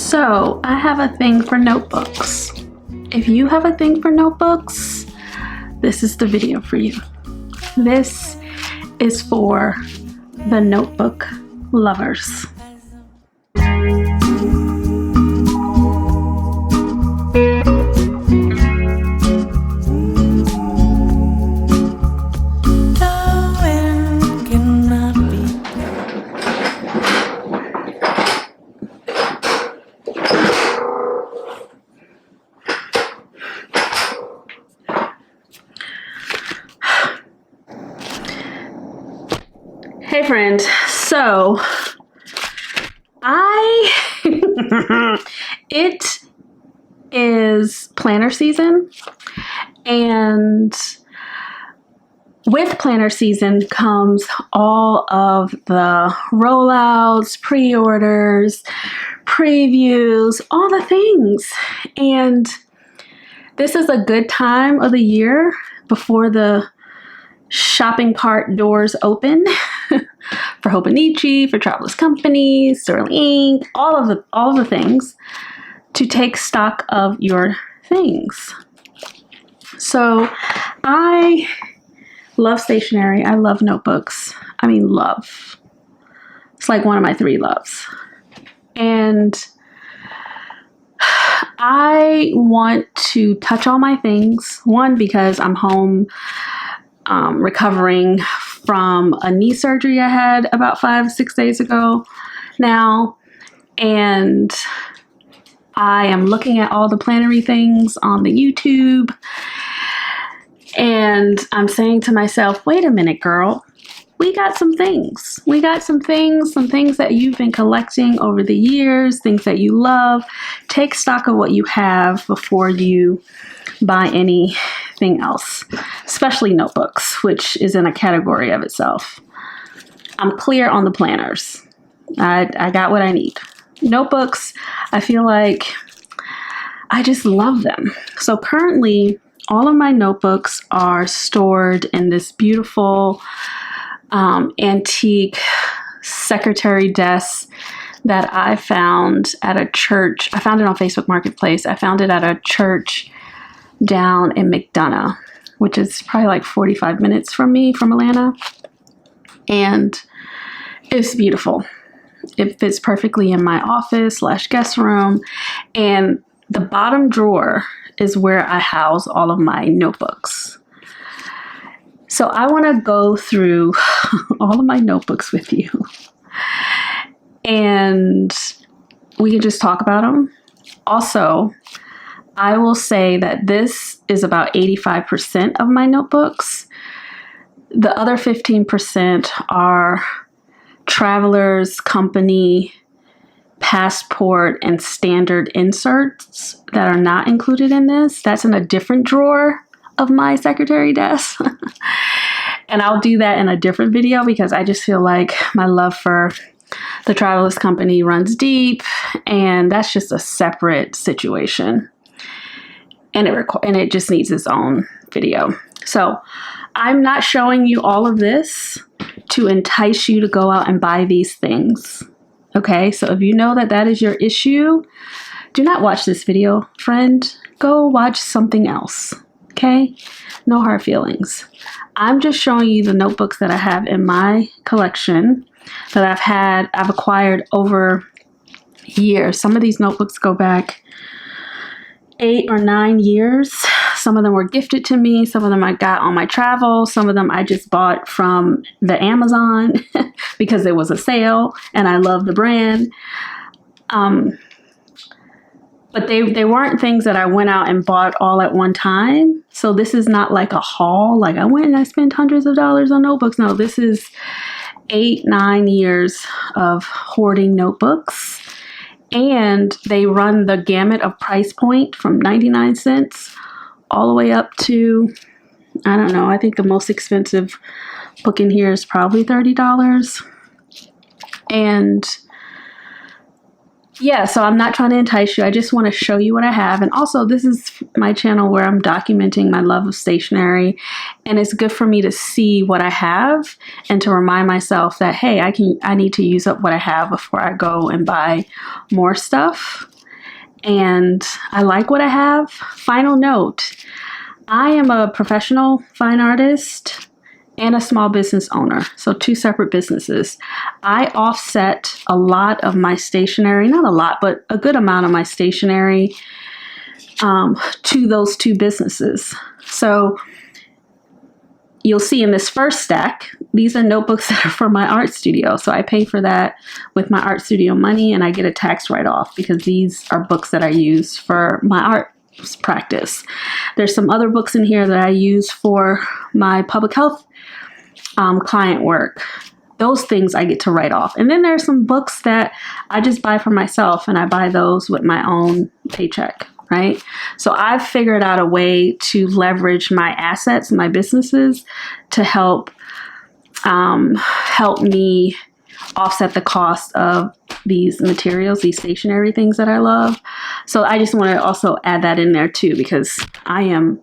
So I have a thing for notebooks. If you have a thing for notebooks, this is the video for you. This is for the notebook lovers. Hey friend, so it is planner season, and with planner season comes all of the rollouts, pre-orders, previews, all the things. And this is a good time of the year before the shopping cart doors open for Hobonichi, for Travelers Company, Sterling, all of the things, to take stock of your things. So I love stationery. I love notebooks. I mean, love. It's like one of my three loves. And I want to touch all my things. One, because I'm home recovering from a knee surgery I had about 5-6 days ago now, and I am looking at all the plannery things on the YouTube, and I'm saying to myself, wait a minute, girl, we got some things. We got some things that you've been collecting over the years, things that you love. Take stock of what you have before you buy anything else, especially notebooks, which is in a category of itself. I'm clear on the planners. I got what I need. Notebooks, I feel like I just love them. So currently, all of my notebooks are stored in this beautiful antique secretary desk that I found at a church. I found it on Facebook Marketplace. I found it at a church down in McDonough, which is probably like 45 minutes from me, from Atlanta. And it's beautiful. It fits perfectly in my office / guest room. And the bottom drawer is where I house all of my notebooks. So I want to go through all of my notebooks with you, and we can just talk about them. Also, I will say that this is about 85% of my notebooks. The other 15% are Travelers Company, passport, and standard inserts that are not included in this. That's in a different drawer of my secretary desk. And I'll do that in a different video because I just feel like my love for the Travelers Company runs deep, and that's just a separate situation. And it just needs its own video. So I'm not showing you all of this to entice you to go out and buy these things. Okay, so if you know that that is your issue, do not watch this video, friend. Go watch something else. Okay, no hard feelings. I'm just showing you the notebooks that I have in my collection that I've acquired over years. Some of these notebooks go back 8 or 9 years. Some of them were gifted to me. Some of them I got on my travel. Some of them I just bought from the Amazon because it was a sale and I love the brand. But they weren't things that I went out and bought all at one time. So this is not like a haul. Like I went and I spent hundreds of dollars on notebooks. No, this is 8-9 years of hoarding notebooks. And they run the gamut of price point from 99 cents all the way up to, I don't know, I think the most expensive book in here is probably $30. And yeah, so I'm not trying to entice you. I just want to show you what I have. And also, this is my channel where I'm documenting my love of stationery. And it's good for me to see what I have and to remind myself that, hey, I need to use up what I have before I go and buy more stuff. and I like what I have. Final note, I am a professional fine artist and a small business owner, so 2 separate businesses. I offset a lot of my stationery, not a lot, but a good amount of my stationery to those 2 businesses. So you'll see in this first stack, these are notebooks that are for my art studio. So I pay for that with my art studio money, and I get a tax write-off because these are books that I use for my art practice. There's some other books in here that I use for my public health client work. Those things I get to write off. And then there's some books that I just buy for myself, and I buy those with my own paycheck, right? So I've figured out a way to leverage my assets, my businesses, to help me offset the cost of these materials, these stationery things that I love. So I just want to also add that in there too, because I am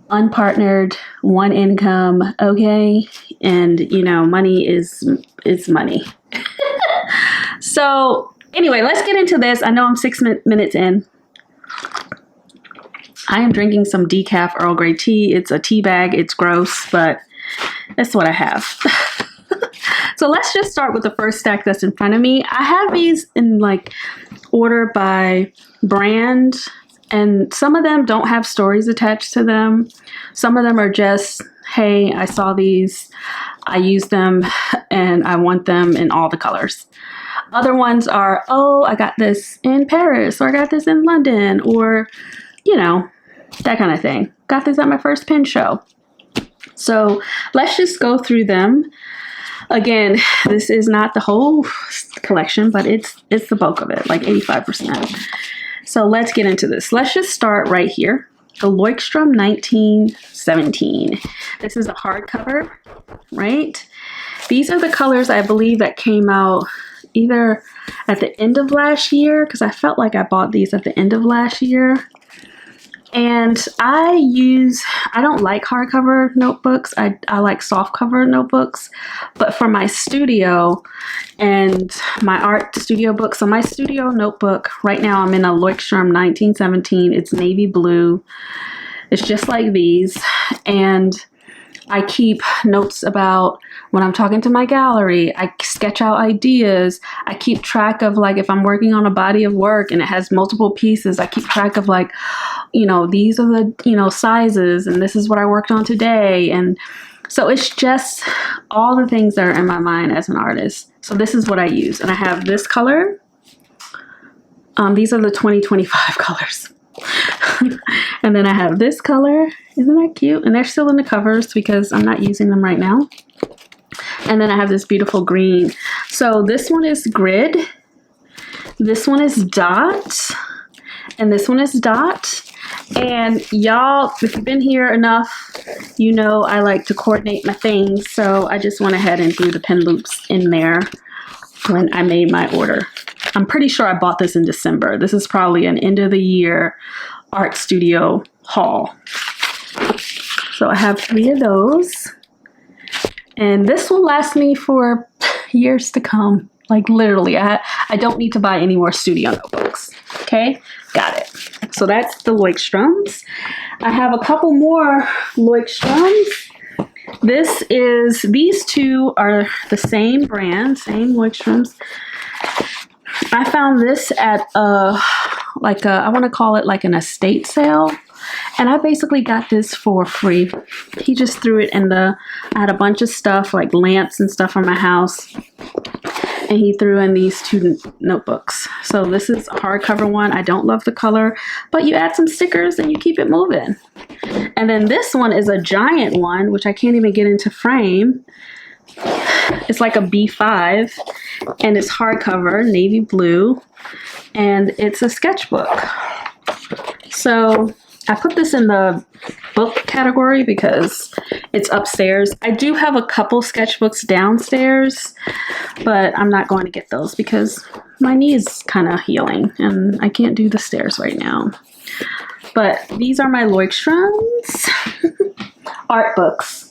unpartnered, one income, okay? And you know, money is money. So anyway, let's get into this. I know I'm 6 minutes in. I am drinking some decaf Earl Grey tea. It's a tea bag. It's gross, but that's what I have. So let's just start with the first stack that's in front of me. I have these in like order by brand, and some of them don't have stories attached to them. Some of them are just, hey, I saw these, I use them, and I want them in all the colors. Other ones are, oh, I got this in Paris, or I got this in London, or, you know, that kind of thing. Got this at my first pen show. So let's just go through them. Again, this is not the whole collection, but it's the bulk of it, like 85%. So let's get into this. Let's just start right here. The Leuchtturm 1917. This is a hardcover, right? These are the colors I believe that came out either at the end of last year, because I felt like I bought these at the end of last year. And I don't like hardcover notebooks. I like soft cover notebooks. But for my studio and my art studio book, so my studio notebook, right now I'm in a Leuchtturm 1917. It's navy blue. It's just like these. And I keep notes about when I'm talking to my gallery. I sketch out ideas. I keep track of, like, if I'm working on a body of work and it has multiple pieces, I keep track of, like, you know, these are the, you know, sizes, and this is what I worked on today. And so it's just all the things that are in my mind as an artist. So this is what I use. And I have this color. These are the 2025 colors. And then I have this color. Isn't that cute? And they're still in the covers because I'm not using them right now. And then I have this beautiful green. So this one is grid. This one is dot. And this one is dot. And y'all, if you've been here enough, you know I like to coordinate my things. So I just went ahead and threw the pen loops in there when I made my order. I'm pretty sure I bought this in December. This is probably an end of the year art studio haul. So I have 3 of those. And this will last me for years to come. Like literally, I don't need to buy any more studio notebooks. Okay, got it. So that's the Leuchtturms. I have a couple more Leuchtturms. These 2 are the same brand, same Leuchtturms. I found this at I want to call it like an estate sale. And I basically got this for free. He just threw it in I had a bunch of stuff like lamps and stuff from my house. And he threw in these 2 notebooks. So this is a hardcover one. I don't love the color, but you add some stickers and you keep it moving. And then this one is a giant one, which I can't even get into frame. It's like a B5 and it's hardcover, navy blue, and it's a sketchbook. So I put this in the book category because it's upstairs. I do have a couple sketchbooks downstairs, but I'm not going to get those because my knee is kind of healing and I can't do the stairs right now. But these are my Leuchtturms art books.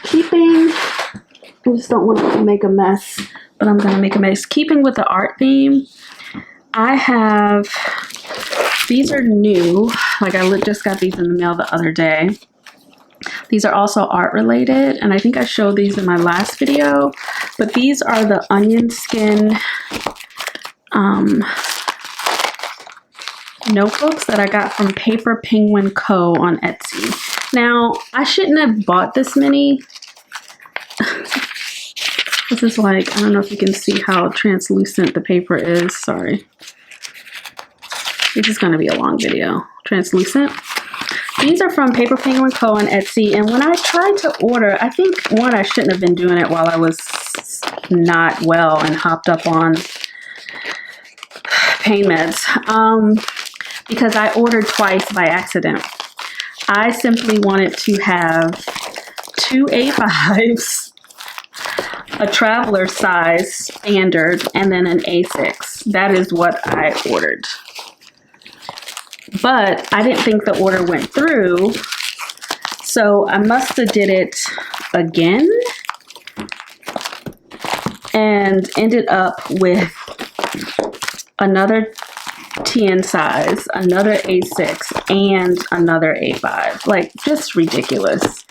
I just don't want to make a mess, but I'm going to make a mess. Keeping with the art theme, I have, these are new. Like I just got these in the mail the other day. These are also art related, and I think I showed these in my last video, but these are the onion skin notebooks that I got from Paper Penguin Co. on Etsy. Now, I shouldn't have bought this many. This is like, I don't know if you can see how translucent the paper is. Sorry. This is going to be a long video. Translucent. These are from Paper Penguin Co. on Etsy, and when I tried to order, I think, one, I shouldn't have been doing it while I was not well and hopped up on pain meds, because I ordered twice by accident. I simply wanted to have 2 A5s, a traveler size standard, and then an A6. That is what I ordered. But I didn't think the order went through, so I must have did it again and ended up with another TN size, another A6, and another A5. Like, just ridiculous.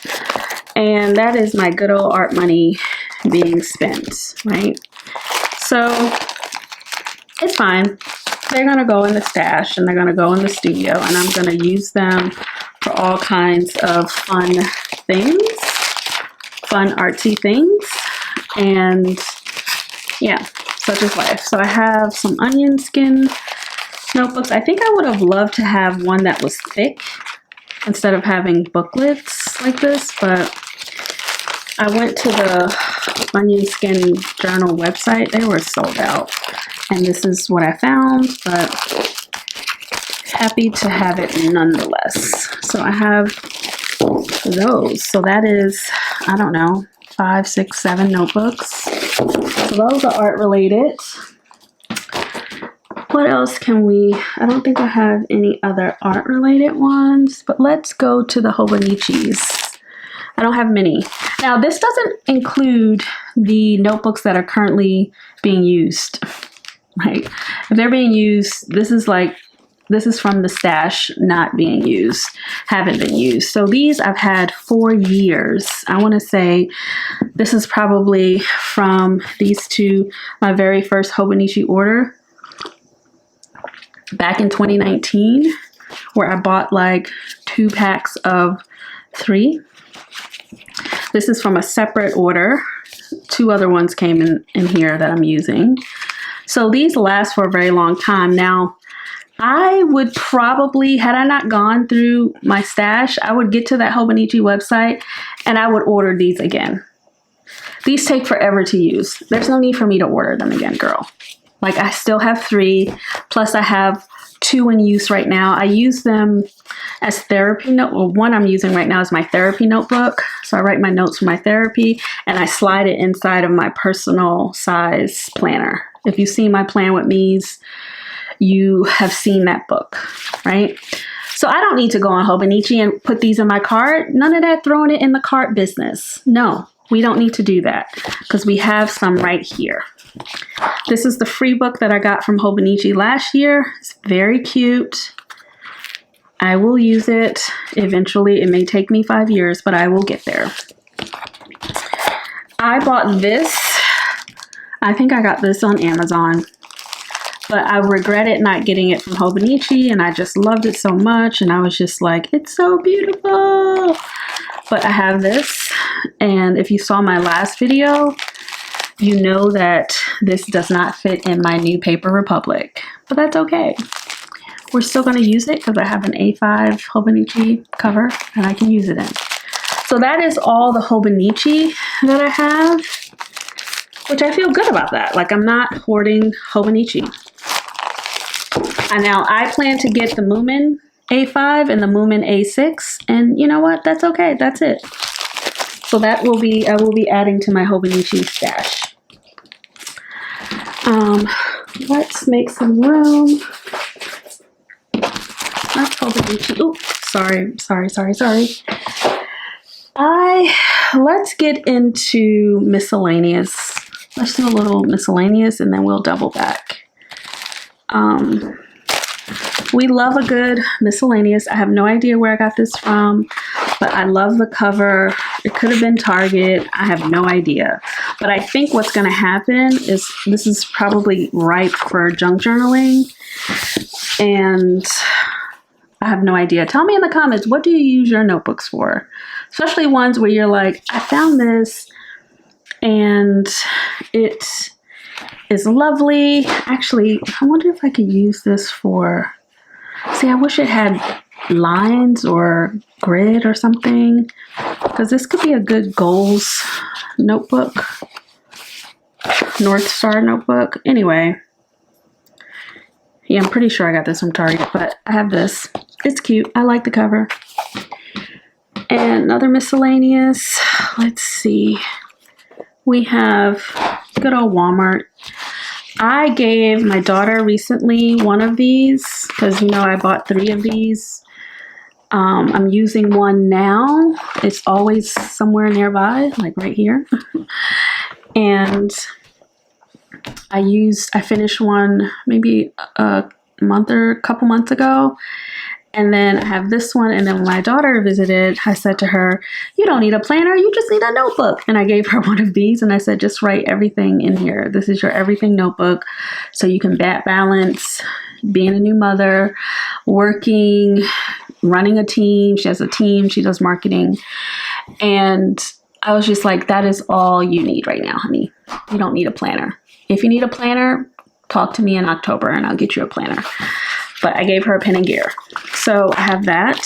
And that is my good old art money being spent, right? So it's fine. They're going to go in the stash and they're going to go in the studio, and I'm going to use them for all kinds of fun things, fun artsy things, and yeah, such is life. So I have some onion skin notebooks. I think I would have loved to have one that was thick instead of having booklets like this, but I went to the Onion Skin Journal website. They were sold out. And this is what I found, but happy to have it nonetheless. So I have those. So that is, I don't know, 5, 6, 7 notebooks. So those are art related. What else can we, I don't think I have any other art related ones, but let's go to the Hobonichis. I don't have many. Now, this doesn't include the notebooks that are currently being used, right? If they're being used, this is from the stash, not being used, haven't been used. So these I've had for years. I want to say this is probably from these two, my very first Hobonichi order back in 2019, where I bought like 2 packs of 3. This is from a separate order. 2 other ones came in here that I'm using. So these last for a very long time. Now, I would probably, had I not gone through my stash, I would get to that Hobonichi website and I would order these again. These take forever to use. There's no need for me to order them again, girl. Like, I still have 3, plus I have 2 in use right now. I use them as therapy note. Well, one I'm using right now is my therapy notebook. So I write my notes for my therapy and I slide it inside of my personal size planner. If you see my Plan With Me's, you have seen that book, right? So I don't need to go on Hobonichi and put these in my cart. None of that throwing it in the cart business. No, we don't need to do that because we have some right here. This is the free book that I got from Hobonichi last year. It's very cute. I will use it eventually. It may take me 5 years, but I will get there. I bought this. I think I got this on Amazon, but I regretted not getting it from Hobonichi, and I just loved it so much, and I was just like, it's so beautiful. But I have this, and if you saw my last video, you know that this does not fit in my new Paper Republic, but that's okay. We're still going to use it because I have an A5 Hobonichi cover and I can use it in. So that is all the Hobonichi that I have, which I feel good about that. Like, I'm not hoarding Hobonichi. And now I plan to get the Moomin A5 and the Moomin A6, and you know what? That's okay. That's it. So that will be, I will be adding to my Hobonichi stash. Let's make some room. That's Hobonichi. Oh, sorry. Let's get into Miscellaneous. Let's do a little Miscellaneous and then we'll double back. We love a good miscellaneous. I have no idea where I got this from, but I love the cover. It could have been Target. I have no idea. But I think what's going to happen is this is probably ripe for junk journaling. And I have no idea. Tell me in the comments, what do you use your notebooks for? Especially ones where you're like, I found this and it is lovely. Actually, I wonder if I could use this for... See, I wish it had lines or grid or something, because this could be a good goals notebook, North Star notebook. Anyway, yeah, I'm pretty sure I got this from Target, but I have this. It's cute. I like the cover. And another miscellaneous. Let's see. We have good old Walmart. I gave my daughter recently one of these because, you know, I bought 3 of these. I'm using one now. It's always somewhere nearby, like right here. And I finished one maybe a couple months ago. And then I have this one. And then when my daughter visited, I said to her, you don't need a planner, you just need a notebook. And I gave her one of these and I said, just write everything in here. This is your everything notebook. So you can balance being a new mother, working, running a team. She has a team, she does marketing. And I was just like, that is all you need right now, honey. You don't need a planner. If you need a planner, talk to me in October and I'll get you a planner. But I gave her a pen and gear. So I have that.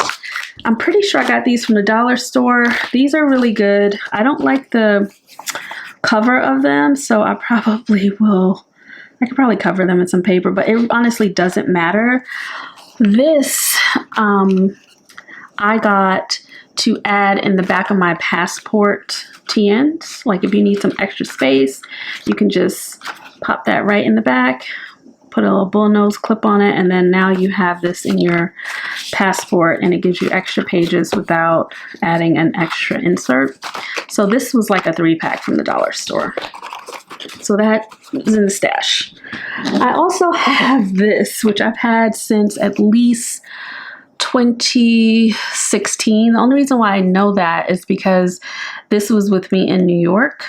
I'm pretty sure I got these from the dollar store. These are really good. I don't like the cover of them, so I could probably cover them in some paper, but it honestly doesn't matter. This, I got to add in the back of my passport TNs. Like if you need some extra space, you can just pop that right in the back. Put a little bullnose clip on it, and then now you have this in your passport and it gives you extra pages without adding an extra insert. So this was like a 3-pack from the dollar store. So that is in the stash. I also have this, which I've had since at least 2016. The only reason why I know that is because this was with me in New York.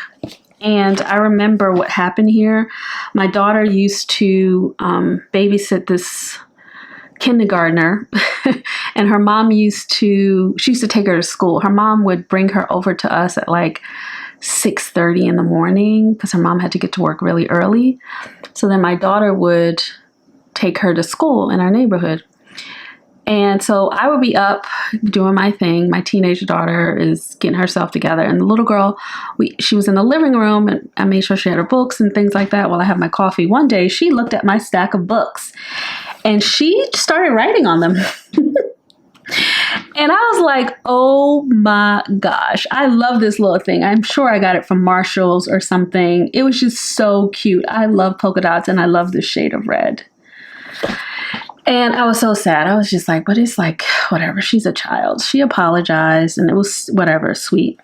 And I remember what happened here. My daughter used to babysit this kindergartner and her mom she used to take her to school. Her mom would bring her over to us at like 6:30 in the morning because her mom had to get to work really early. So then my daughter would take her to school in our neighborhood. And so I would be up doing my thing. My teenage daughter is getting herself together. And the little girl, she was in the living room and I made sure she had her books and things like that while I had my coffee. One day she looked at my stack of books and she started writing on them. And I was like, oh my gosh, I love this little thing. I'm sure I got it from Marshall's or something. It was just so cute. I love polka dots and I love this shade of red. And I was so sad. I was just like, but it's like, whatever. She's a child. She apologized and it was whatever, sweet.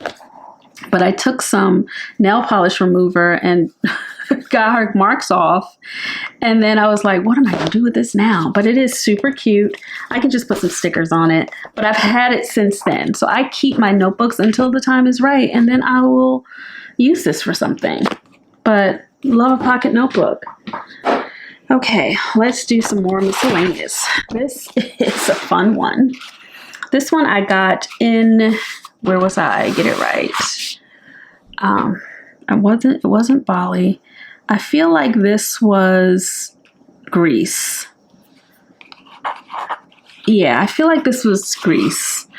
But I took some nail polish remover and got her marks off. And then I was like, what am I going to do with this now? But it is super cute. I can just put some stickers on it. But I've had it since then. So I keep my notebooks until the time is right. And then I will use this for something. But love a pocket notebook. Okay, let's do some more miscellaneous. This is a fun one. This one I got in, where was I? Get it right. It wasn't Bali. I feel like this was Greece. Yeah, I feel like this was Greece.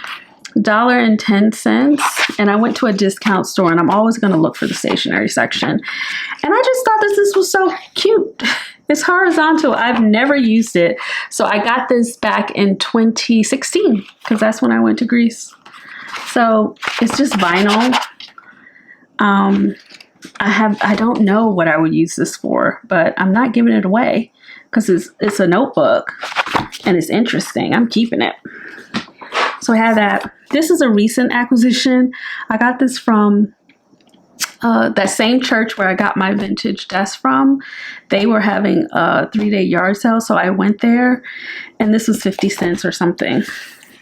$1.10, and I went to a discount store, and I'm always going to look for the stationery section. And I just thought this was so cute. It's horizontal. I've never used it. So I got this back in 2016 because that's when I went to Greece. So it's just vinyl. I don't know what I would use this for, but I'm not giving it away because it's a notebook and it's interesting. I'm keeping it. So I have that. This is a recent acquisition. I got this from that same church where I got my vintage desk from, they were having a 3-day yard sale. So I went there and this was 50 cents or something.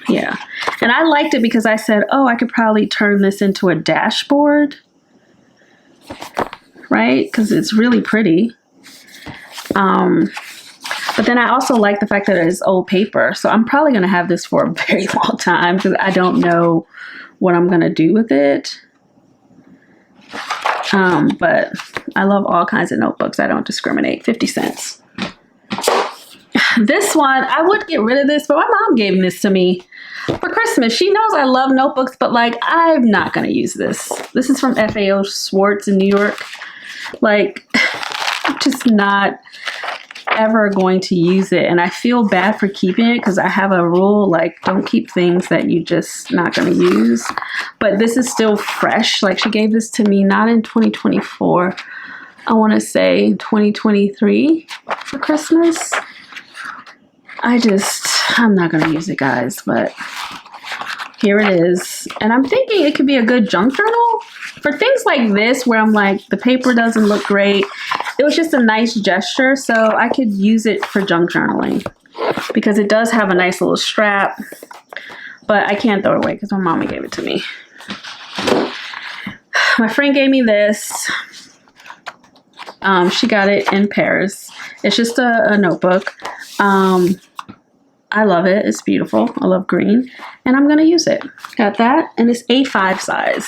Yeah. And I liked it because I said, oh, I could probably turn this into a dashboard. Right? Because it's really pretty. But then I also like the fact that it's old paper. So I'm probably going to have this for a very long time because I don't know what I'm going to do with it. But I love all kinds of notebooks. I don't discriminate. 50 cents. This one, I would get rid of this, but my mom gave this to me for Christmas. She knows I love notebooks, but like, I'm not going to use this. This is from FAO Schwartz in New York. Like, I'm just not ever going to use it. And I feel bad for keeping it because I have a rule, like, don't keep things that you just not going to use. But this is still fresh. Like, she gave this to me not in 2024. I want to say 2023 for Christmas. I'm not going to use it, guys, but here it is. And I'm thinking it could be a good junk journal for things like this where I'm like, the paper doesn't look great. It was just a nice gesture, so I could use it for junk journaling because it does have a nice little strap, but I can't throw it away because my mama gave it to me. My friend gave me this. She got it in Paris. It's just a notebook. I love it. It's beautiful. I love green. And I'm going to use it. Got that. And it's A5 size.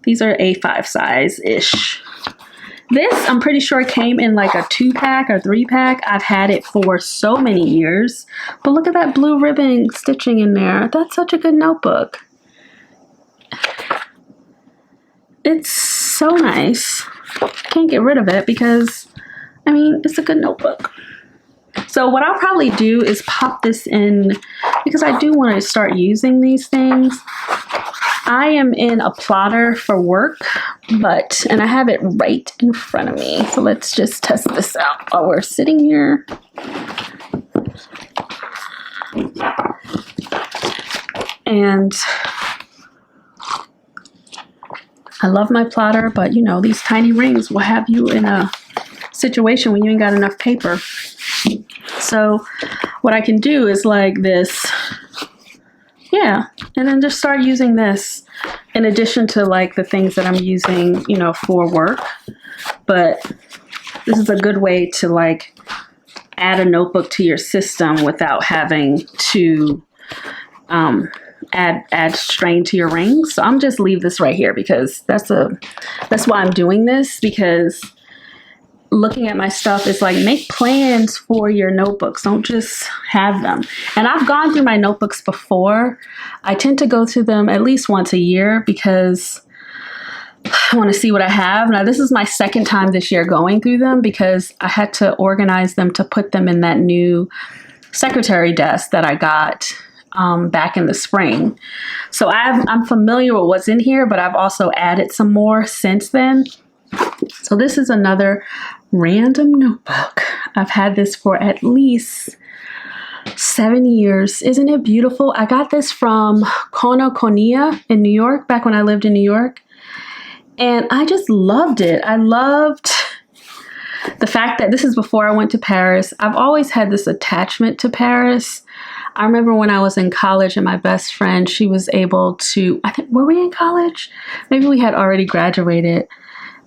These are A5 size-ish. This, I'm pretty sure, came in like a 2-pack or 3-pack. I've had it for so many years. But look at that blue ribbon stitching in there. That's such a good notebook. It's so nice. Can't get rid of it because, I mean, it's a good notebook. So what I'll probably do is pop this in because I do want to start using these things. I am in a plotter for work, and I have it right in front of me. So let's just test this out while we're sitting here. And I love my plotter, but you know, these tiny rings will have you in a situation when you ain't got enough paper. So what I can do is like this. Yeah. And then just start using this in addition to like the things that I'm using, you know, for work. But this is a good way to like add a notebook to your system without having to add strain to your rings. So I'm just leave this right here because that's why I'm doing this, because looking at my stuff is like, make plans for your notebooks. Don't just have them. And I've gone through my notebooks before. I tend to go through them at least once a year because I want to see what I have. Now, this is my second time this year going through them because I had to organize them to put them in that new secretary desk that I got back in the spring. So I'm familiar with what's in here, but I've also added some more since then. So this is another random notebook. I've had this for at least 7 years. Isn't it beautiful? I got this from Konokonia in New York, back when I lived in New York. And I just loved it. I loved the fact that this is before I went to Paris. I've always had this attachment to Paris. I remember when I was in college and my best friend, she was able to, I think, were we in college? Maybe we had already graduated.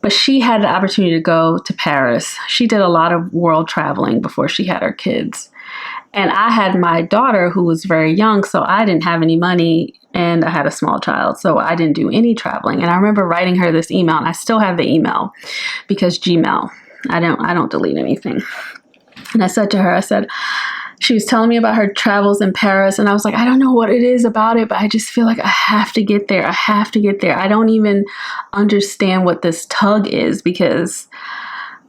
But she had the opportunity to go to Paris. She did a lot of world traveling before she had her kids. And I had my daughter who was very young, so I didn't have any money and I had a small child, so I didn't do any traveling. And I remember writing her this email, and I still have the email because Gmail, I don't delete anything. And I said to her, she was telling me about her travels in Paris, and I was like, I don't know what it is about it, but I just feel like I have to get there. I have to get there. I don't even understand what this tug is because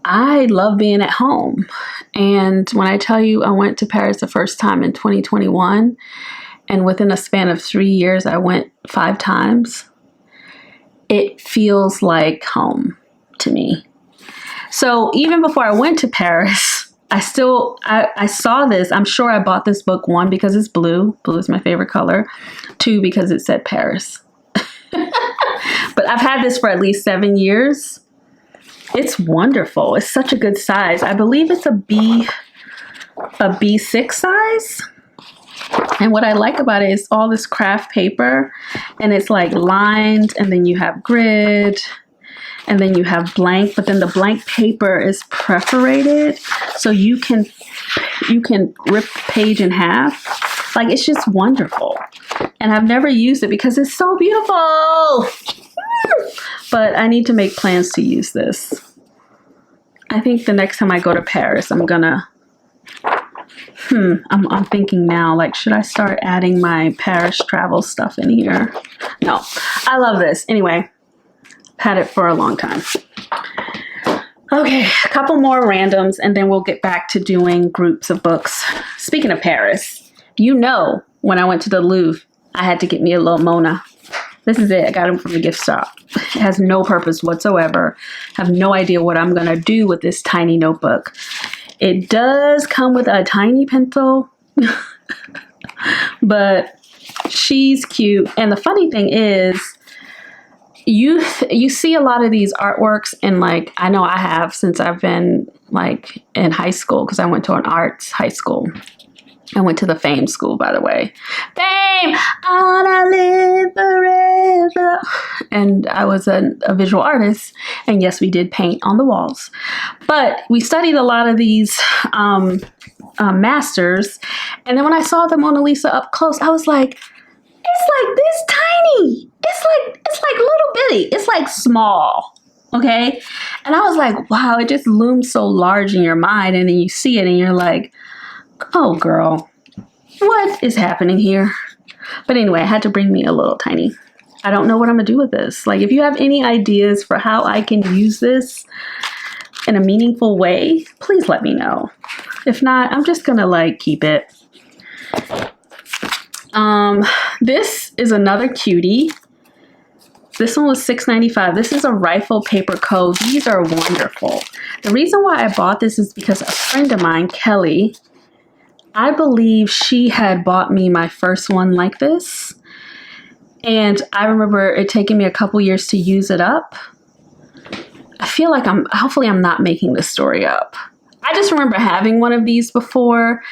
I love being at home. And when I tell you I went to Paris the first time in 2021, and within a span of 3 years, I went 5 times, it feels like home to me. So even before I went to Paris, I saw this. I'm sure I bought this book, 1, because it's blue. Blue is my favorite color. 2, because it said Paris. But I've had this for at least 7 years. It's wonderful. It's such a good size. I believe it's a B6 size. And what I like about it is all this craft paper, and it's like lined, and then you have grid, and then you have blank, but then the blank paper is perforated, so you can rip the page in half. Like, it's just wonderful. And I've never used it because it's so beautiful. But I need to make plans to use this. I think the next time I go to Paris, I'm gonna I'm thinking now, like, should I start adding my Paris travel stuff in here? No, I love this. Anyway, had it for a long time. Okay, a couple more randoms, and then we'll get back to doing groups of books. Speaking of Paris, you know, when I went to the Louvre, I had to get me a little Mona. This is it. I got them from the gift shop. It has no purpose whatsoever. I have no idea what I'm going to do with this tiny notebook. It does come with a tiny pencil, but she's cute. And the funny thing is, you see a lot of these artworks, and like, I know I have since I've been like in high school, because I went to an arts high school. I went to the Fame school, by the way. Fame! I wanna live forever. And I was a visual artist. And yes, we did paint on the walls. But we studied a lot of these masters. And then when I saw the Mona Lisa up close, I was like, it's like this tiny. It's like little bitty. It's like small. Okay? And I was like, wow, it just looms so large in your mind. And then you see it and you're like, oh, girl, what is happening here? But anyway, I had to bring me a little tiny. I don't know what I'm going to do with this. Like, if you have any ideas for how I can use this in a meaningful way, please let me know. If not, I'm just going to like keep it. This is another cutie. This one was $6.95. This is a rifle paper code. These are wonderful. The reason why I bought this is because a friend of mine, Kelly, I believe she had bought me my first one like this. And I remember it taking me a couple years to use it up. I feel like hopefully I'm not making this story up. I just remember having one of these before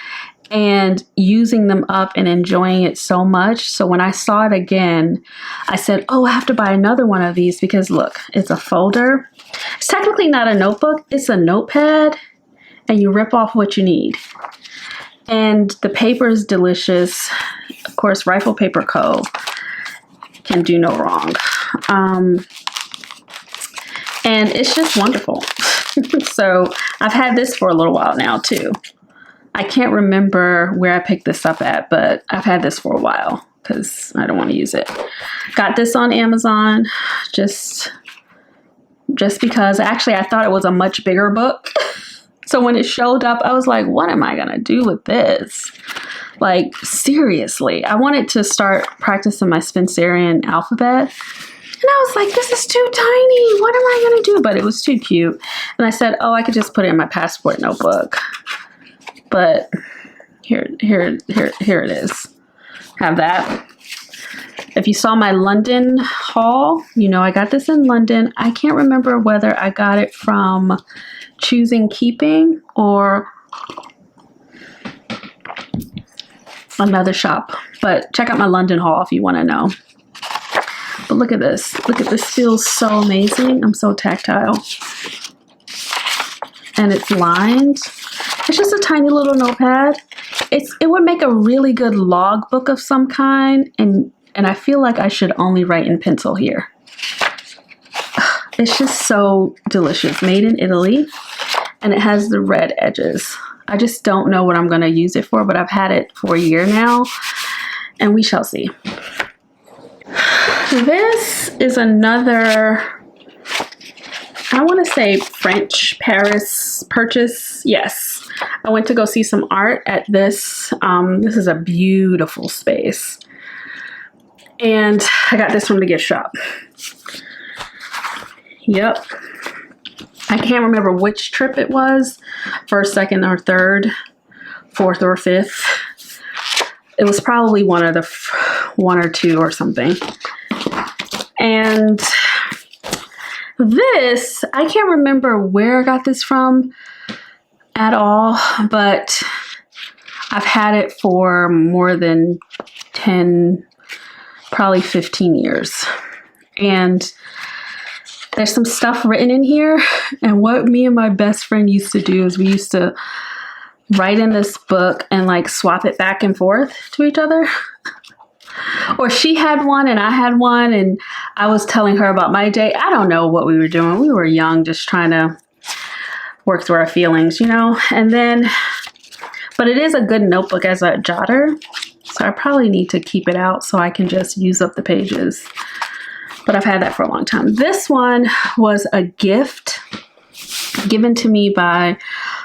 and using them up and enjoying it so much. So when I saw it again, I said, oh, I have to buy another one of these because look, it's a folder. It's technically not a notebook, it's a notepad, and you rip off what you need. And the paper is delicious. Of course, Rifle Paper Co. can do no wrong. And it's just wonderful. So I've had this for a little while now too. I can't remember where I picked this up at, but I've had this for a while because I don't want to use it. Got this on Amazon just because actually I thought it was a much bigger book. So when it showed up, I was like, what am I going to do with this? Like, seriously, I wanted to start practicing my Spencerian alphabet. And I was like, this is too tiny. What am I going to do? But it was too cute. And I said, oh, I could just put it in my passport notebook. But here it is. Have that. If you saw my London haul, you know I got this in London. I can't remember whether I got it from Choosing Keeping or another shop. But check out my London haul if you want to know. But look at this. Look at this. Feels so amazing. I'm so tactile. And it's lined. It's just a tiny little notepad. It would make a really good log book of some kind. And I feel like I should only write in pencil here. It's just so delicious. Made in Italy. And it has the red edges. I just don't know what I'm going to use it for, but I've had it for a year now. And we shall see. This is another, I want to say French Paris purchase. Yes. I went to go see some art at this. This is a beautiful space. And I got this from the gift shop. Yep. I can't remember which trip it was. First, second, or third. Fourth or fifth. It was probably one or two or something. And This, I can't remember where I got this from at all, but I've had it for more than 10, probably 15 years. And there's some stuff written in here. And what me and my best friend used to do is we used to write in this book and like swap it back and forth to each other. Or she had one and I had one, and I was telling her about my day. I don't know what we were doing. We were young, just trying to work through our feelings, you know? And then, but it is a good notebook as a jotter. So I probably need to keep it out so I can just use up the pages. But I've had that for a long time. This one was a gift given to me by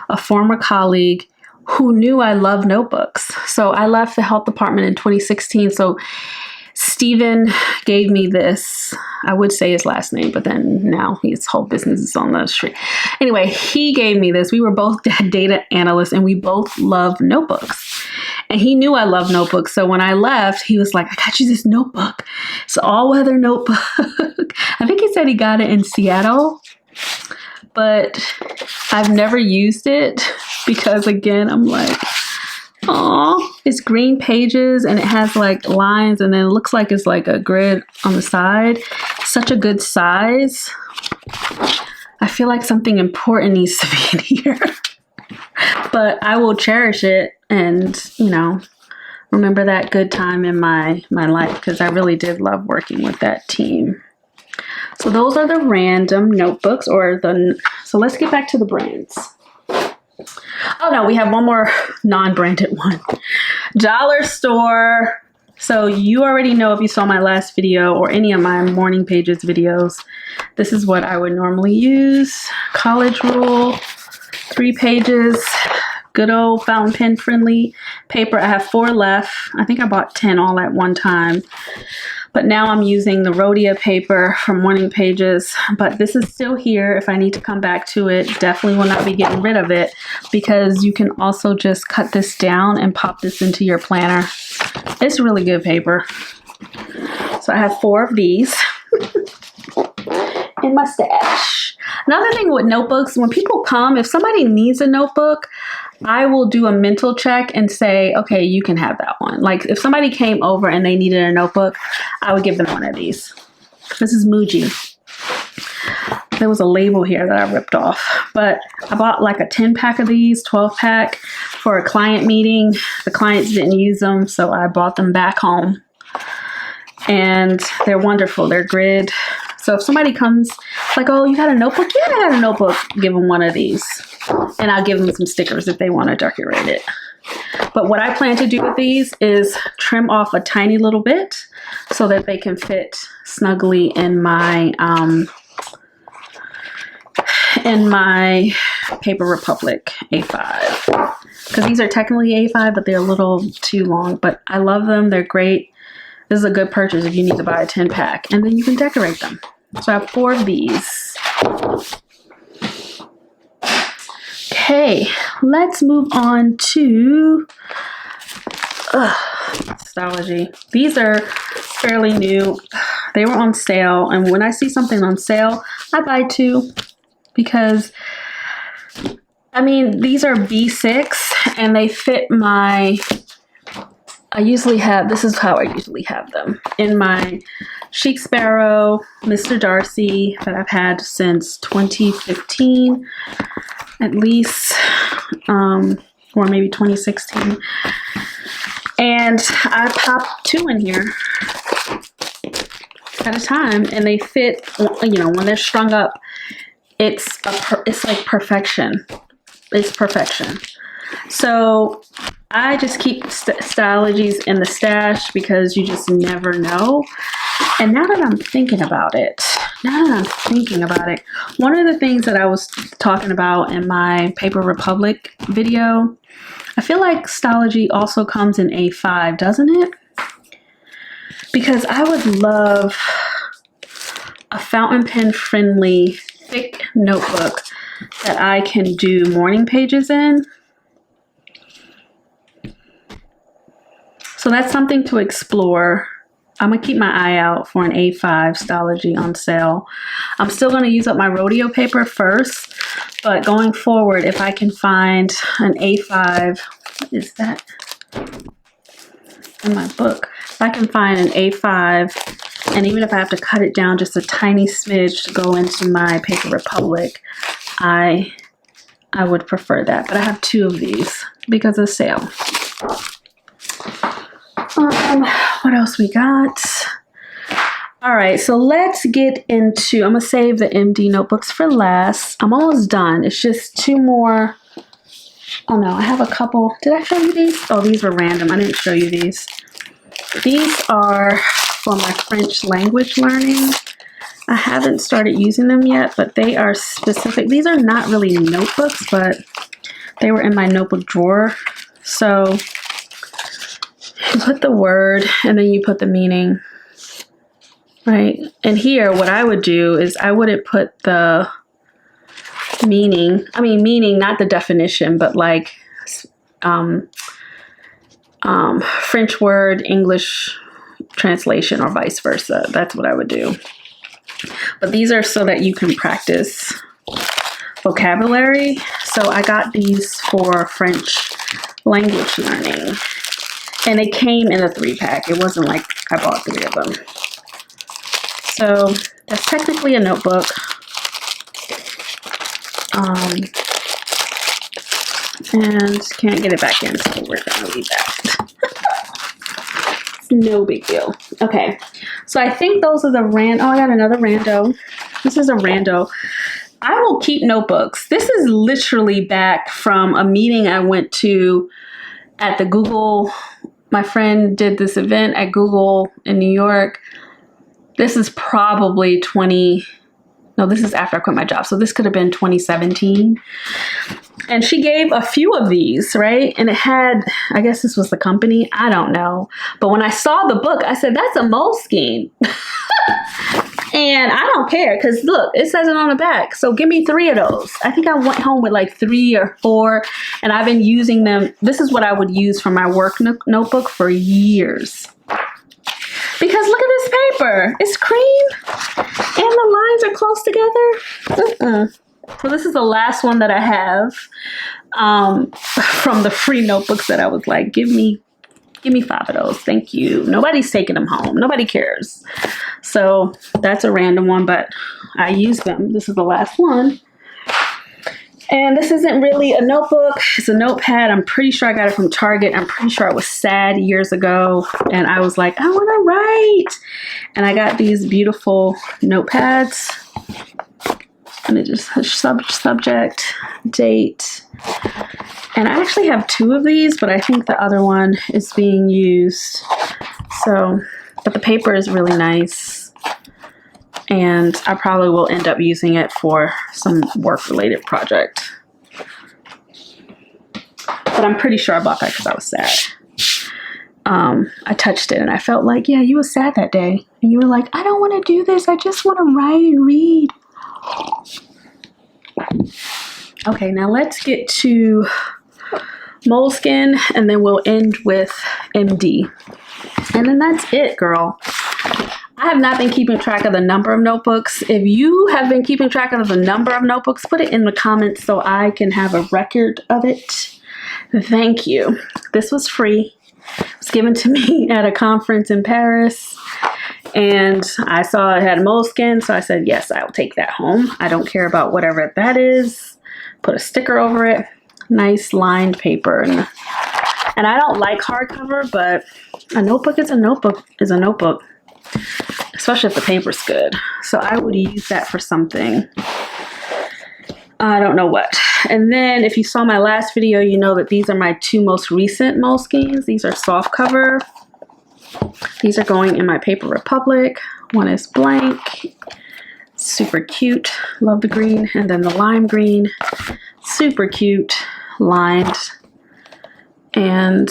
a former colleague who knew I love notebooks. So I left the health department in 2016. So Stephen gave me this. I would say his last name, but then now his whole business is on the street. Anyway, he gave me this. We were both data analysts and we both love notebooks. And he knew I love notebooks. So when I left, he was like, I got you this notebook. It's an all-weather notebook. I think he said he got it in Seattle, but I've never used it because, again, I'm like, oh, it's green pages and it has like lines and then it looks like it's like a grid on the side. Such a good size. I feel like something important needs to be in here. But I will cherish it and, you know, remember that good time in my life because I really did love working with that team. So those are the random notebooks so let's get back to the brands. Oh no, we have one more non-branded one. Dollar store. So you already know if you saw my last video or any of my morning pages videos, this is what I would normally use. College rule, 3 pages, good old fountain pen friendly paper. I have 4 left. I think I bought 10 all at one time. But now I'm using the Rhodia paper from Morning Pages, but this is still here if I need to come back to it. Definitely will not be getting rid of it because you can also just cut this down and pop this into your planner. It's really good paper. So I have 4 of these in my stash. Another thing with notebooks, when people come, if somebody needs a notebook, I will do a mental check and say, okay, you can have that one. Like if somebody came over and they needed a notebook, I would give them one of these. This is Muji. There was a label here that I ripped off, but I bought like a 10 pack of these, 12 pack for a client meeting. The clients didn't use them, so I brought them back home. And they're wonderful. They're grid. So if somebody comes like, oh, you got a notebook? Yeah, I got a notebook. Give them one of these. And I'll give them some stickers if they want to decorate it. But what I plan to do with these is trim off a tiny little bit so that they can fit snugly in my Paper Republic A5. Because these are technically A5, but they're a little too long. But I love them. They're great. This is a good purchase if you need to buy a 10 pack. And then you can decorate them. So I have 4 of these. Okay, let's move on to Stalogy. These are fairly new. They were on sale, and when I see something on sale, I buy 2 because, I mean, these are B6 and they fit my, this is how I usually have them, in my Chic Sparrow, Mr. Darcy that I've had since 2015. At least, or maybe 2016. And I popped 2 in here at a time, and they fit, you know, when they're strung up, it's like perfection. It's perfection. So I just keep Stalogies in the stash because you just never know. And now that I'm thinking about it, one of the things that I was talking about in my Paper Republic video, I feel like Stalogy also comes in A5, doesn't it? Because I would love a fountain pen friendly, thick notebook that I can do morning pages in. So that's something to explore. I'm going to keep my eye out for an A5 Stalogy on sale. I'm still going to use up my rodeo paper first, but going forward, if I can find an A5, what is that in my book? If I can find an A5, and even if I have to cut it down just a tiny smidge to go into my Paper Republic, I would prefer that. But I have 2 of these because of sale. What else we got? All right, so let's get into, I'm gonna save the MD notebooks for last. I'm almost done. It's just 2 more. Oh no, I have a couple. Did I show you these? Oh, these were random. I didn't show you these. These are for my French language learning. I haven't started using them yet, but they are specific. These are not really notebooks, but they were in my notebook drawer. So you put the word and then you put the meaning, right? And here, what I would do is I wouldn't put the meaning, meaning, not the definition, but like French word, English translation, or vice versa. That's what I would do. But these are so that you can practice vocabulary. So I got these for French language learning. And they came in a 3-pack. It wasn't like I bought 3 of them. So that's technically a notebook. And can't get it back in, so we're gonna leave that. It's no big deal. Okay, so I think those are the oh, I got another rando. This is a rando. I will keep notebooks. This is literally back from a meeting I went to at the Google. My friend did this event at Google in New York. This is probably this is after I quit my job. So this could have been 2017. And she gave a few of these, right? And it had, I guess this was the company. I don't know. But when I saw the book, I said, that's a Moleskine. And I don't care because look, it says it on the back. So give me 3 of those. I think I went home with like 3 or 4 and I've been using them. This is what I would use for my work notebook for years. Because look at this paper. It's cream and the lines are close together. So this is the last one that I have from the free notebooks that I was like, give me 5 of those. Thank you. Nobody's taking them home. Nobody cares. So that's a random one, but I use them. This is the last one. And this isn't really a notebook. It's a notepad. I'm pretty sure I got it from Target. I'm pretty sure I was sad years ago. And I was like, I want to write. And I got these beautiful notepads. And it just has subject, date. And I actually have 2 of these, but I think the other one is being used. So, but the paper is really nice. And I probably will end up using it for some work-related project. But I'm pretty sure I bought that because I was sad. I touched it and I felt like, yeah, you were sad that day. And you were like, I don't want to do this. I just want to write and read. Okay, now let's get to Moleskine and then we'll end with MD. And then that's it, girl. I have not been keeping track of the number of notebooks. If you have been keeping track of the number of notebooks, put it in the comments so I can have a record of it. Thank you. This was free. It was given to me at a conference in Paris. And I saw it had Moleskine, so I said, yes, I'll take that home. I don't care about whatever that is. Put a sticker over it. Nice lined paper. And I don't like hardcover, but a notebook is a notebook is a notebook. Especially if the paper's good. So I would use that for something. I don't know what. And then if you saw my last video, you know that these are my 2 most recent Moleskines. These are soft cover. These are going in my Paper Republic. One is blank. Super cute. Love the green. And then the lime green. Super cute. Lined. And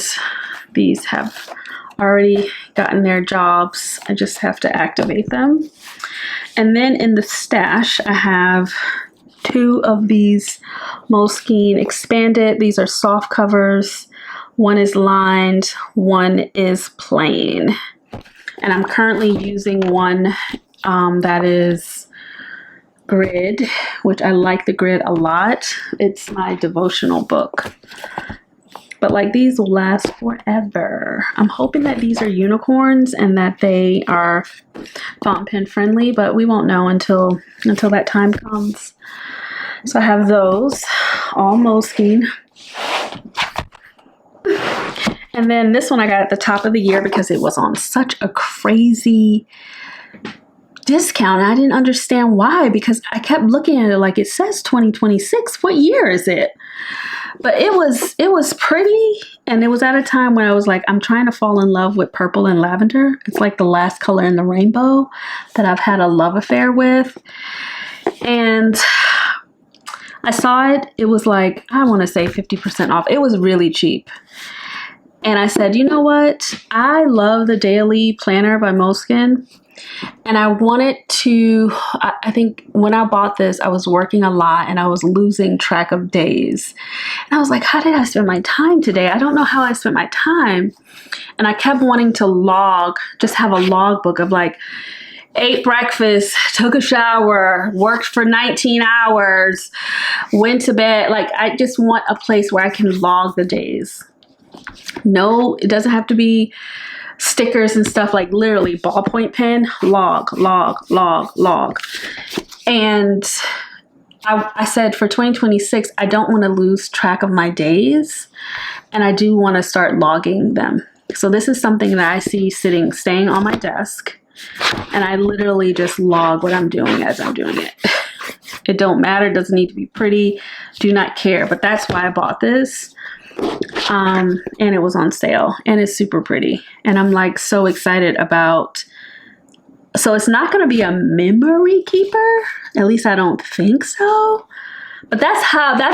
these have already gotten their jobs. I just have to activate them. And then in the stash, I have 2 of these Moleskine Expanded. These are soft covers. One is lined, one is plain. And I'm currently using one that is grid, which I like the grid a lot. It's my devotional book. But like these will last forever. I'm hoping that these are unicorns and that they are fountain pen friendly, but we won't know until that time comes. So I have those, all Moleskine. And then this one I got at the top of the year because it was on such a crazy discount. I didn't understand why, because I kept looking at it like it says 2026. What year is it? But it was pretty, and it was at a time when I was like, I'm trying to fall in love with purple and lavender. It's like the last color in the rainbow that I've had a love affair with. And I saw it. It was like, I want to say 50% off. It was really cheap. And I said, you know what? I love the Daily Planner by Moleskine. And I wanted to, I think when I bought this, I was working a lot and I was losing track of days. And I was like, how did I spend my time today? I don't know how I spent my time. And I kept wanting to log, just have a logbook of like, ate breakfast, took a shower, worked for 19 hours, went to bed. Like, I just want a place where I can log the days. No, it doesn't have to be stickers and stuff, like literally ballpoint pen, log. And I said for 2026, I don't want to lose track of my days, and I do want to start logging them. So this is something that I see staying on my desk, and I literally just log what I'm doing as I'm doing it. It don't matter, it doesn't need to be pretty, do not care, but that's why I bought this. And it was on sale, and it's super pretty, and I'm like so excited about, so it's not going to be a memory keeper, at least I don't think so, but that's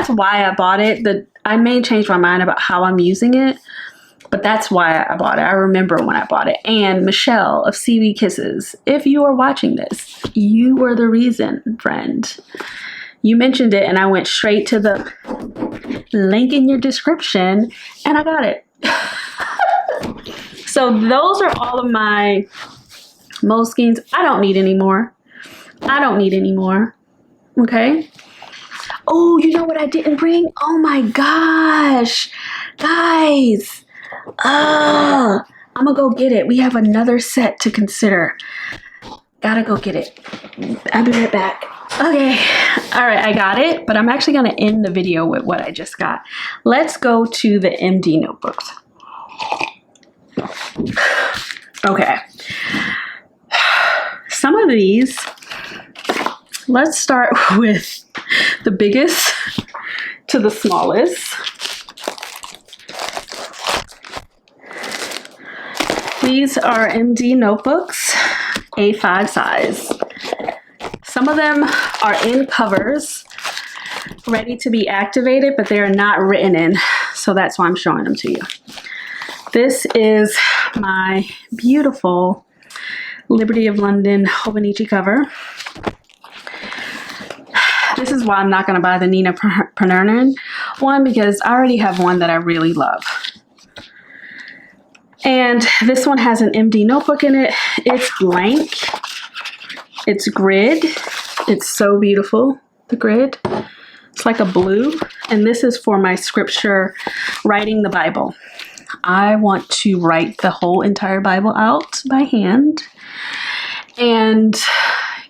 why I bought it. I may change my mind about how I'm using it, but that's why I bought it. I remember when I bought it. And Michelle of CV Kisses, if you are watching this, you were the reason, friend. You mentioned it, and I went straight to the link in your description, and I got it. So those are all of my Moleskines. I don't need any more. Okay. Oh, you know what I didn't bring? Oh my gosh, guys. I'm gonna go get it. We have another set to consider. Gotta go get it. I'll be right back. Okay, all right, I got it, but I'm actually going to end the video with what I just got. Let's go to the MD notebooks. Okay, some of these, let's start with the biggest to the smallest. These are MD notebooks, A5 size. Some of them are in covers, ready to be activated, but they are not written in, so that's why I'm showing them to you. This is my beautiful Liberty of London Hobonichi cover. This is why I'm not going to buy the Nina Pernern one, because I already have one that I really love. And this one has an MD notebook in it. It's blank. It's grid. It's so beautiful, the grid. It's like a blue. And this is for my scripture, writing the Bible. I want to write the whole entire Bible out by hand and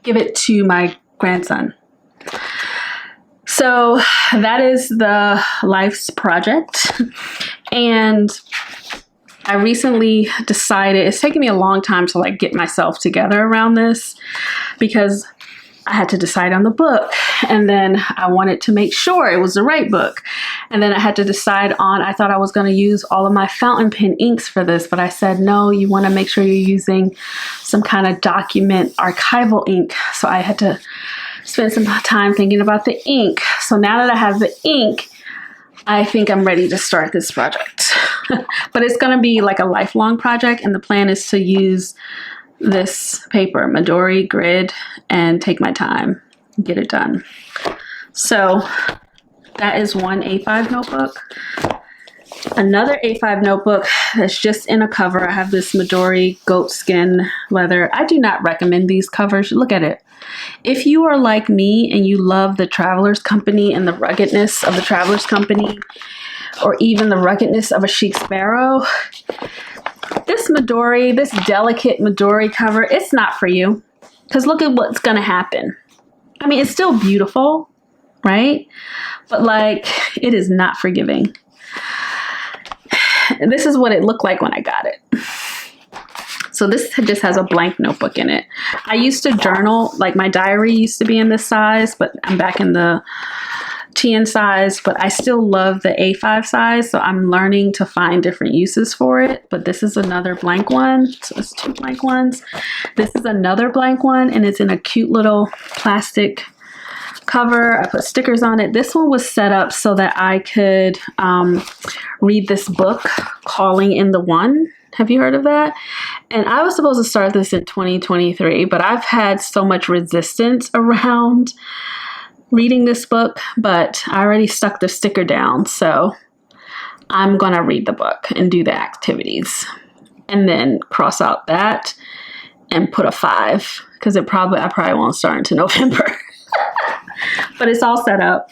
give it to my grandson. So that is the life's project. And I recently decided, it's taken me a long time to like get myself together around this, because I had to decide on the book, and then I wanted to make sure it was the right book. And then I had to decide on, I thought I was going to use all of my fountain pen inks for this, but I said, no, you want to make sure you're using some kind of document archival ink. So I had to spend some time thinking about the ink. So now that I have the ink, I think I'm ready to start this project. But it's going to be like a lifelong project, and the plan is to use this paper, Midori grid, and take my time, get it done. So that is one A5 notebook. Another A5 notebook that's just in a cover. I have this Midori goat skin leather. I do not recommend these covers. Look at it. If you are like me and you love the Travelers Company and the ruggedness of the Travelers Company, or even the ruggedness of a chic sparrow, this Midori, this delicate Midori cover, it's not for you. Because look at what's going to happen. I mean, it's still beautiful, right? But like, it is not forgiving. This is what it looked like when I got it. So this just has a blank notebook in it. I used to journal, like my diary used to be in this size, but I'm back in the TN size, but I still love the A5 size. So I'm learning to find different uses for it. But this is another blank one. So it's 2 blank ones. This is another blank one, and it's in a cute little plastic cover. I put stickers on it. This one was set up so that I could read this book, Calling in the One. Have you heard of that? And I was supposed to start this in 2023, but I've had so much resistance around reading this book, but I already stuck the sticker down. So I'm going to read the book and do the activities and then cross out that and put a 5 because I probably won't start until November. But it's all set up.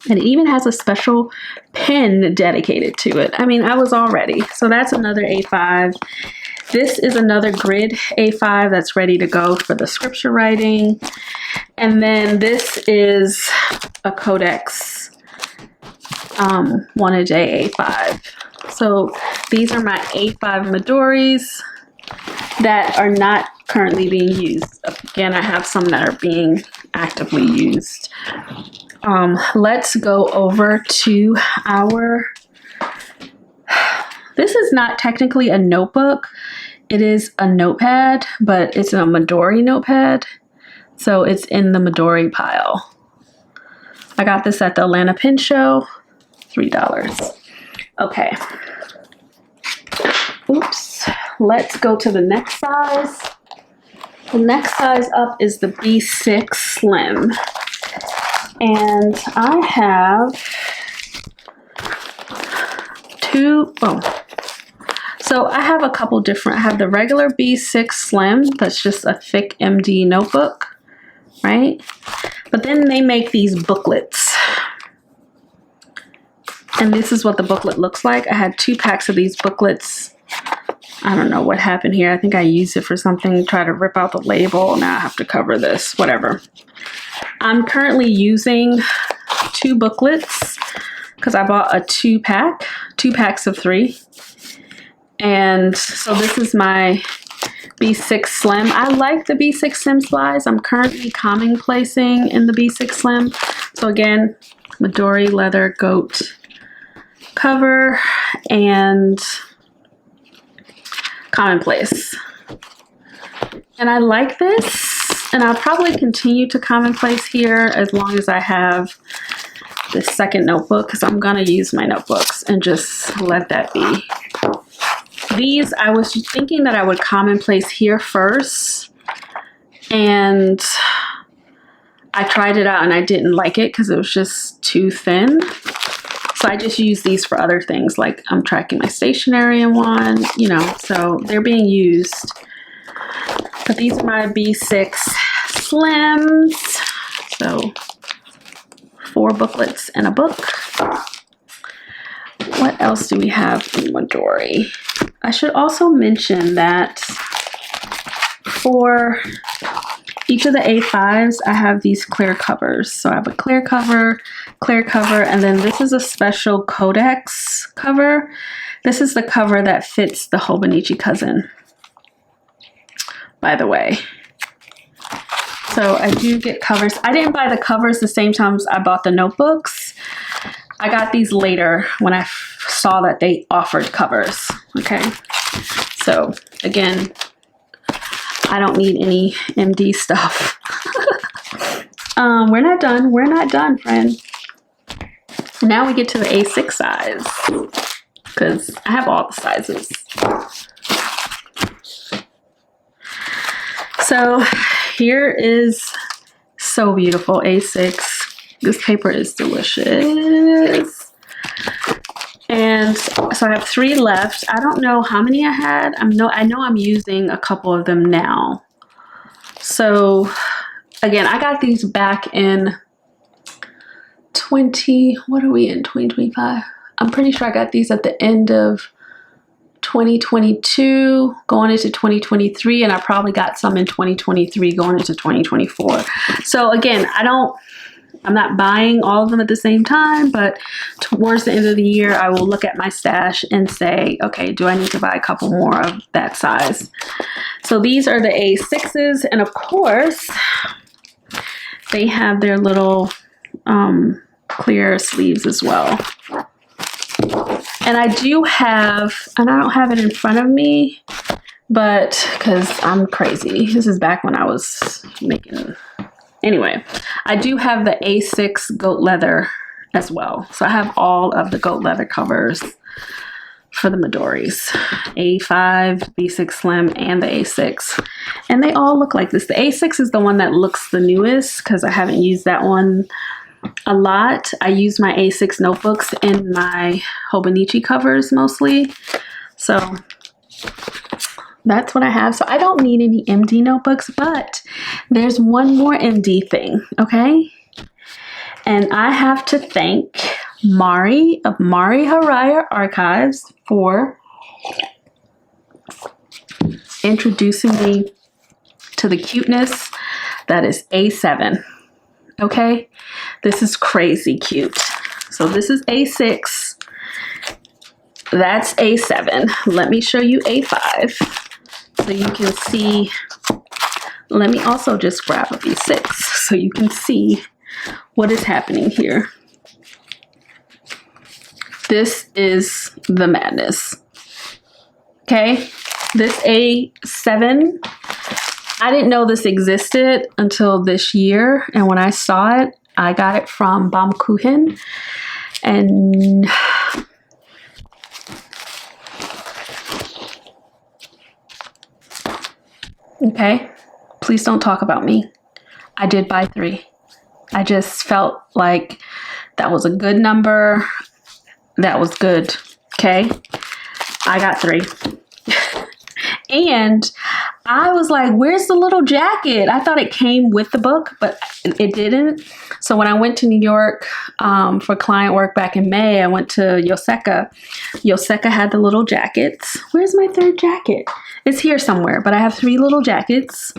And it even has a special pen dedicated to it. I mean, I was all ready. So that's another A5. This is another grid A5 that's ready to go for the scripture writing. And then this is a Codex 1-a-day A5. So these are my A5 Midoris that are not currently being used. Again, I have some that are being actively used. Let's go over to our, this is not technically a notebook. It is a notepad, but it's a Midori notepad. So it's in the Midori pile. I got this at the Atlanta Pen Show, $3. Okay. Oops. Let's go to the next size. The next size up is the B6 Slim. And I have so I have a couple different, I have the regular B6 Slim, that's just a thick MD notebook, right? But then they make these booklets. And this is what the booklet looks like. I had 2 packs of these booklets. I don't know what happened here. I think I used it for something, try to rip out the label. Now I have to cover this, whatever. I'm currently using 2 booklets because I bought a 2 packs of 3. And so this is my B6 Slim. I like the B6 Slim size. I'm currently commonplacing in the B6 Slim. So again, Midori leather goat cover and commonplace. And I like this, and I'll probably continue to commonplace here as long as I have this second notebook, because I'm gonna use my notebooks and just let that be. These, I was thinking that I would commonplace here first, and I tried it out and I didn't like it because it was just too thin. So I just use these for other things, like I'm tracking my stationery in one, you know, so they're being used. But these are my B6 Slims. So 4 booklets and a book. What else do we have in Midori? I should also mention that for each of the A5s, I have these clear covers. So I have a clear cover, and then this is a special Codex cover. This is the cover that fits the Hobonichi cousin, by the way. So I do get covers. I didn't buy the covers the same time I bought the notebooks. I got these later when I saw that they offered covers. Okay. So again, I don't need any MD stuff. We're not done. We're not done, friend. Now we get to the A6 size, because I have all the sizes. So here is so beautiful, A6. This paper is delicious. And So I have 3 left. I don't know how many I had. I know I'm using a couple of them now. So again, I got these back in what are we in, 2025? I'm pretty sure I got these at the end of 2022 going into 2023, and I probably got some in 2023 going into 2024. So again, I'm not buying all of them at the same time, but towards the end of the year, I will look at my stash and say, okay, do I need to buy a couple more of that size? So these are the A6s, and of course, they have their little clear sleeves as well. And I do have, and I don't have it in front of me, but because I'm crazy. This is back when I was making... Anyway, I do have the A6 goat leather as well. So I have all of the goat leather covers for the Midoris. A5, B6 Slim, and the A6. And they all look like this. The A6 is the one that looks the newest because I haven't used that one a lot. I use my A6 notebooks in my Hobonichi covers mostly. So that's what I have. So I don't need any MD notebooks, but there's one more MD thing, okay? And I have to thank Mari of Mari Haraya Archives for introducing me to the cuteness that is A7, okay? This is crazy cute. So this is A6. That's A7. Let me show you A5. So you can see, let me also just grab a B6 so you can see what is happening here. This is the madness. Okay, this A7, I didn't know this existed until this year. And when I saw it, I got it from Baumkuchen. And okay, please don't talk about me. I did buy 3. I just felt like that was a good number. That was good, okay? I got 3. And I was like, where's the little jacket? I thought it came with the book, but it didn't. So when I went to New York for client work back in May, I went to Yoseka. Yoseka had the little jackets. Where's my 3rd jacket? It's here somewhere, but I have 3 little jackets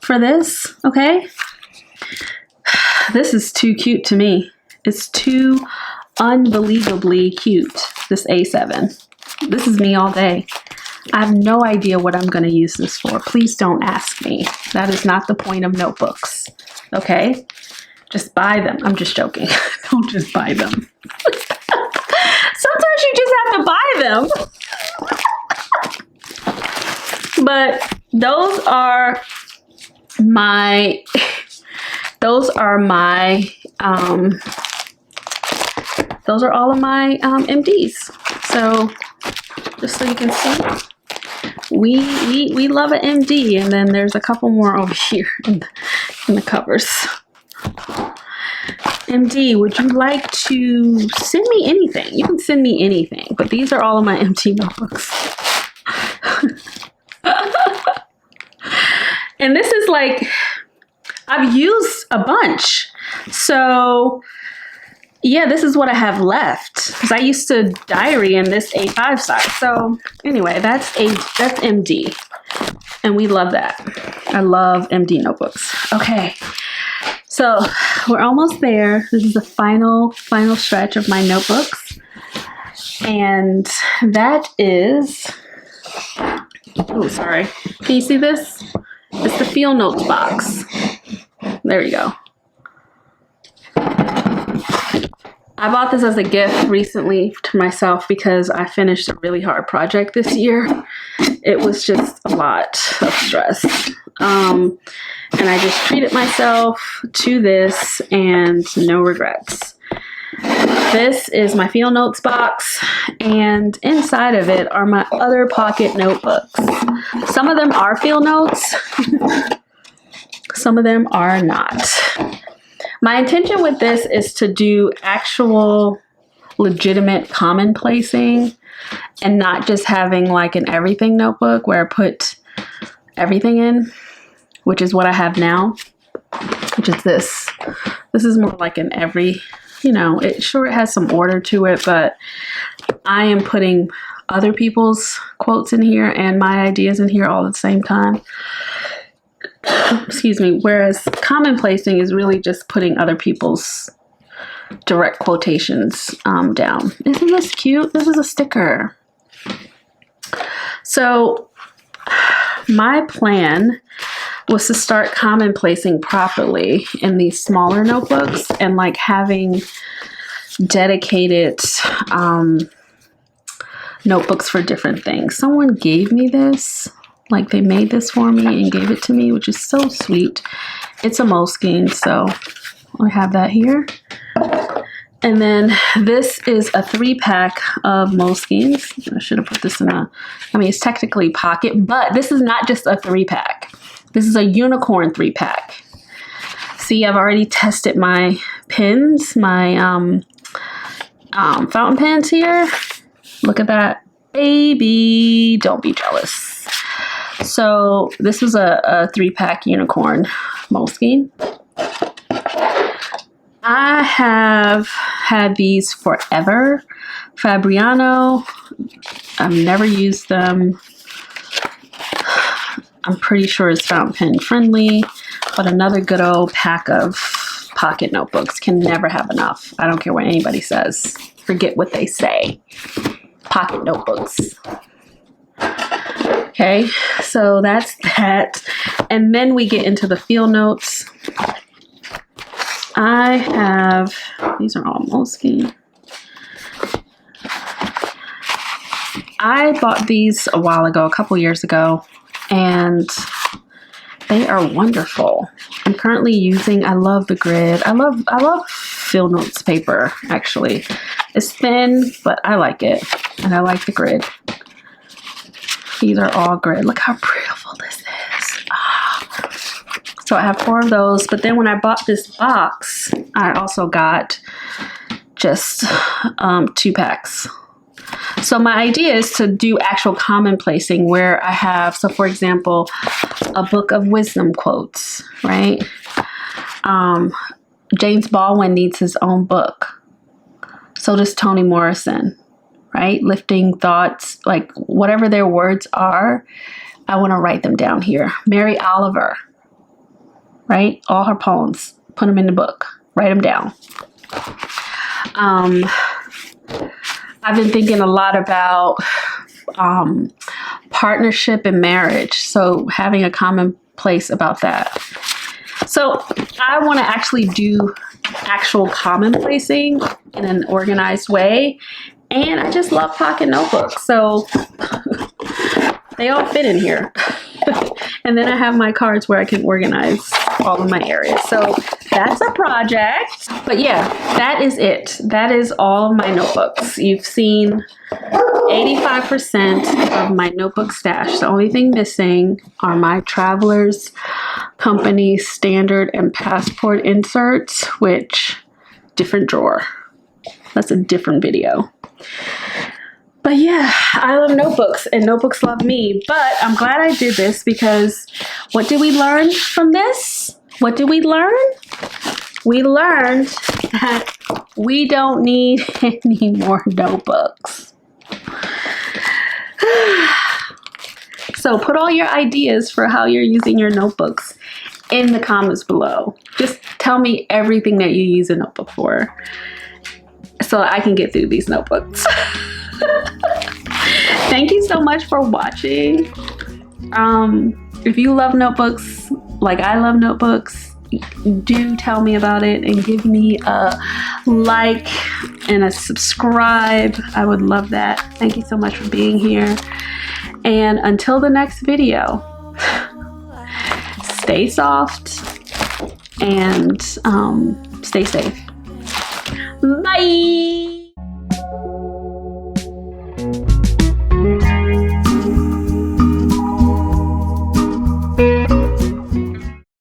for this, okay? This is too cute to me. It's too unbelievably cute, this A7. This is me all day. I have no idea what I'm going to use this for. Please don't ask me. That is not the point of notebooks, okay? Just buy them. I'm just joking. Don't just buy them. Sometimes you just have to buy them. But those are my those are all of my MDs. So just so you can see, we love an MD, and then there's a couple more over here in the covers. MD, would you like to send me anything? You can send me anything, but these are all of my MD notebooks. And this is like, I've used a bunch. So yeah, this is what I have left, because I used to diary in this A5 size. So anyway, that's MD, and we love that. I love MD notebooks. Okay, so we're almost there. This is the final stretch of my notebooks, and that is, oh, sorry. Can you see this? It's the Field Notes box. There you go. I bought this as a gift recently to myself because I finished a really hard project this year. It was just a lot of stress. And I just treated myself to this, and no regrets. This is my Field Notes box, and inside of it are my other pocket notebooks. Some of them are Field Notes. Some of them are not. My intention with this is to do actual legitimate commonplacing, and not just having like an everything notebook where I put everything in, which is what I have now, which is this. This is more like an every, it has some order to it, but I am putting other people's quotes in here and my ideas in here all at the same time. Excuse me. Whereas commonplacing is really just putting other people's direct quotations down. Isn't this cute? This is a sticker. So my plan was to start commonplacing properly in these smaller notebooks and like having dedicated notebooks for different things. Someone gave me this, like they made this for me and gave it to me, which is so sweet. It's a Moleskine, so I have that here. And then this is a 3-pack of Moleskines. I should have put this in it's technically pocket, but this is not just a 3-pack. This is a unicorn 3-pack. See, I've already tested my pens, my fountain pens here. Look at that, baby. Don't be jealous. So this was a 3-pack unicorn Moleskine. I have had these forever. Fabriano. I've never used them. I'm pretty sure it's fountain pen friendly, but another good old pack of pocket notebooks. Can never have enough. I don't care what anybody says. Forget what they say. Pocket notebooks. Okay, so that's that. And then we get into the field notes. I have, these are all Moleskine. I bought these a while ago, a couple years ago, and they are wonderful. I'm currently using, I love the grid. I love field notes paper, actually. It's thin, but I like it, and I like the grid. These are all grid. Look how beautiful this is. So I have 4 of those, but then when I bought this box, I also got just 2 packs. So my idea is to do actual commonplacing where I have, so for example, a book of wisdom quotes, right? James Baldwin needs his own book. So does Toni Morrison, right? Lifting thoughts, like whatever their words are, I want to write them down here. Mary Oliver, right? All her poems, put them in the book, write them down. I've been thinking a lot about partnership and marriage. So having a common place about that. So I want to actually do actual commonplacing in an organized way. And I just love pocket notebooks. So they all fit in here. And then I have my cards where I can organize all of my areas. So that's a project. But yeah, that is it. That is all of my notebooks. You've seen 85% of my notebook stash. The only thing missing are my Travelers Company standard and passport inserts, which different drawer. That's a different video. But yeah, I love notebooks and notebooks love me. But I'm glad I did this because what did we learn from this? What did we learn? We learned that we don't need any more notebooks. So put all your ideas for how you're using your notebooks in the comments below. Just tell me everything that you use a notebook for so I can get through these notebooks. Thank you so much for watching. If you love notebooks like I love notebooks, do tell me about it and give me a like and a subscribe. I would love that. Thank you so much for being here. And until the next video, stay soft and stay safe. Bye.